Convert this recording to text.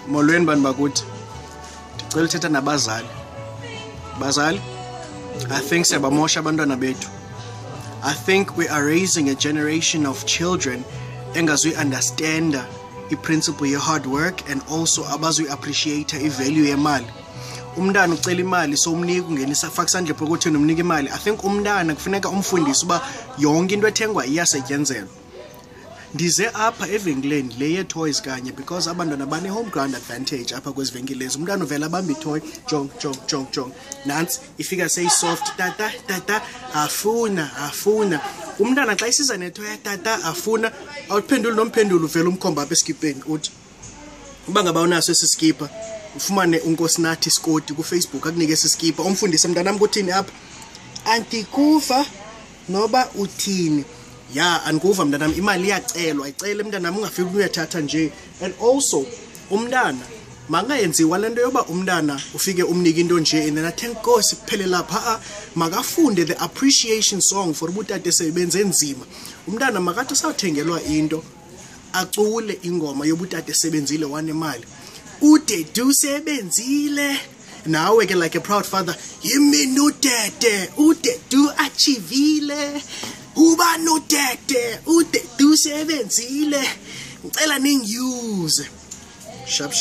Molweni bantu bakuthi. Ndicela uthetha nabazali. Bazali, I think siyabamosha abantwana bethu. I think we are raising a generation of children engazui understand the principle of hard work and also abazui appreciate the value yemali. Umntana ucela imali so umnika ungenisa faka isandla pokotheni umnika imali. I think umntana kufuneka umfundise uba yonke into ethengwa iyasetyenzelwa. Ndize apha evenkileni le ye toys kanye because abantwana bane home ground advantage apha kwezivenkile lezi. Umntana uvela abamba itoy jong nansi ifika say soft tata afuna umntana xa isiza netoy tata afuna awuphendula nomphendulo uvela umkhomba apha eskipeni uthi uba ngaba unaso esiskipa ufumane unkosinathi Scott ku Facebook akunike esiskipa umfundise mntanami ukuthini apha antikufa noba uthini. Ya andikuva mntanami imali iyacelwa icele mntanami ungafiki uyathatha nje. And also umntana mangayenziwa lento yoba umntana ufike umnika into nje and then athenga inkosi kuphele lapha makafunde the appreciation song for ubutate sebenze nzima. Umntana makathi sawuthengelwa into acule ingoma yobutate sebenzile wanemali ude dusebenzile nawe ke like a proud father yimi udede ude du achievile uba nodede ude dusebenzile ngicela ningiuse sharp